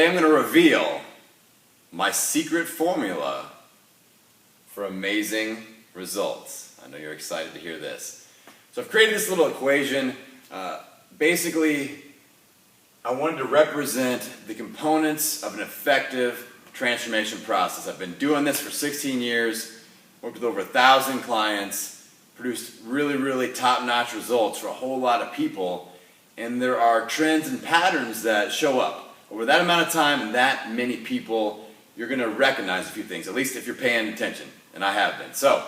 Today I'm going to reveal my secret formula for amazing results. I know you're excited to hear this. So I've created this little equation. Basically, I wanted to represent the components of an effective transformation process. I've been doing this for 16 years, worked with over 1,000 clients, produced really top-notch results for a whole lot of people, and there are trends and patterns that show up. Over that amount of time and that many people, you're going to recognize a few things, at least if you're paying attention, and I have been. So,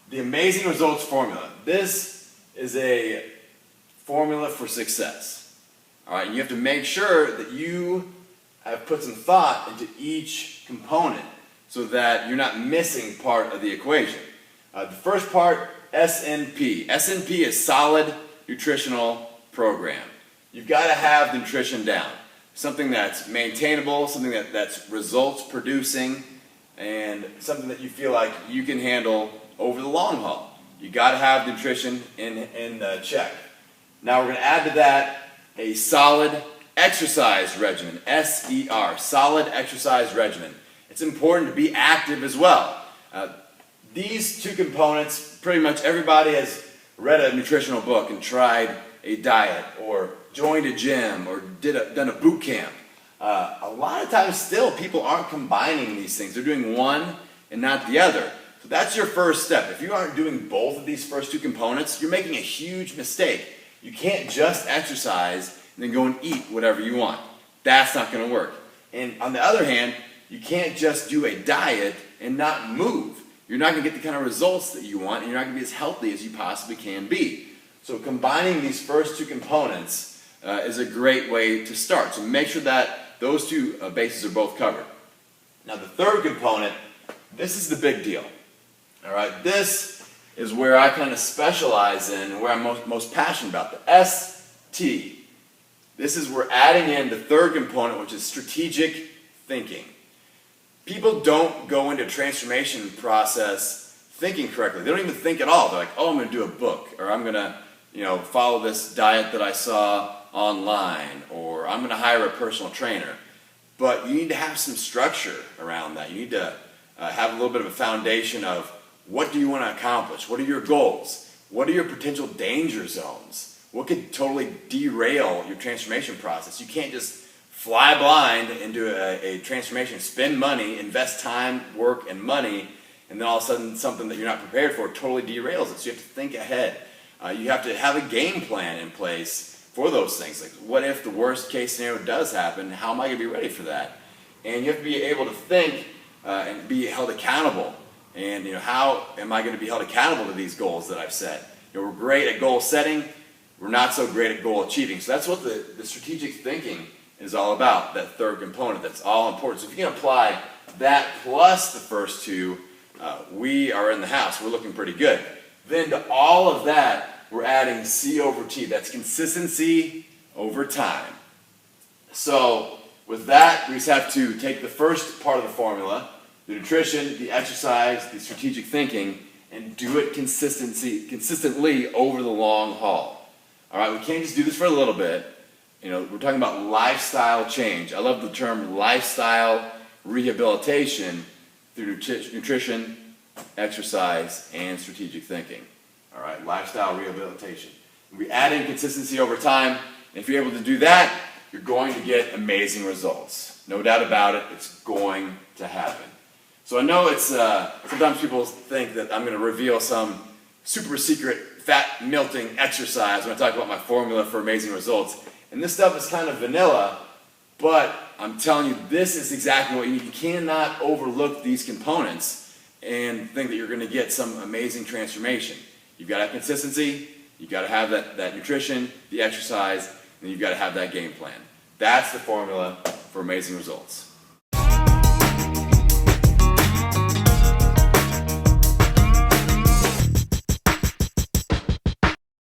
the Amazing Results Formula. This is a formula for success. All right, and you have to make sure that you have put some thought into each component so that you're not missing part of the equation. The first part, SNP. SNP is Solid Nutritional Program. You've got to have the nutrition down. Something that's maintainable, something that's results producing, and something that you feel like you can handle over the long haul. You got to have nutrition in check. Now we're going to add to that a solid exercise regimen, SER, solid exercise regimen. It's important to be active as well. These two components, pretty much everybody has read a nutritional book and tried a diet or joined a gym or done a boot camp. A lot of times still people aren't combining these things. They're doing one and not the other. So that's your first step. If you aren't doing both of these first two components, you're making a huge mistake. You can't just exercise and then go and eat whatever you want. That's not going to work. And on the other hand, you can't just do a diet and not move. You're not going to get the kind of results that you want, and you're not going to be as healthy as you possibly can be. So combining these first two components is a great way to start. So make sure that those two bases are both covered. Now the third component, this is the big deal. All right, this is where I kind of specialize in and where I'm most passionate about, the ST. This is where adding in the third component, which is strategic thinking. People don't go into a transformation process thinking correctly. They don't even think at all. They're like, oh, I'm going to do a book, or I'm going to follow this diet that I saw online, or I'm going to hire a personal trainer. But you need to have some structure around that. You need to have a little bit of a foundation of what do you want to accomplish? What are your goals? What are your potential danger zones? What could totally derail your transformation process? You can't just fly blind into a transformation, spend money, invest time, work, and money, and then all of a sudden something that you're not prepared for totally derails it. So you have to think ahead. You have to have a game plan in place for those things. Like, what if the worst case scenario does happen? How am I going to be ready for that? And you have to be able to think and be held accountable. And how am I going to be held accountable to these goals that I've set? We're great at goal setting. We're not so great at goal achieving. So that's what the strategic thinking is all about, that third component. That's all important. So if you can apply that plus the first two, we are in the house. We're looking pretty good. Then to all of that, we're adding C over T. That's consistency over time. So with that, we just have to take the first part of the formula, the nutrition, the exercise, the strategic thinking, and do it consistently over the long haul. All right, we can't just do this for a little bit. We're talking about lifestyle change. I love the term lifestyle rehabilitation through nutrition, exercise, and strategic thinking. All right, lifestyle rehabilitation. We add in consistency over time, and if you're able to do that, you're going to get amazing results. No doubt about it, it's going to happen. So I know it's, sometimes people think that I'm going to reveal some super secret fat melting exercise when I talk about my formula for amazing results. And this stuff is kind of vanilla, but I'm telling you, this is exactly what you need. You cannot overlook these components and think that you're going to get some amazing transformation. You've got to have consistency, you've got to have that nutrition, the exercise, and you've got to have that game plan. That's the formula for amazing results.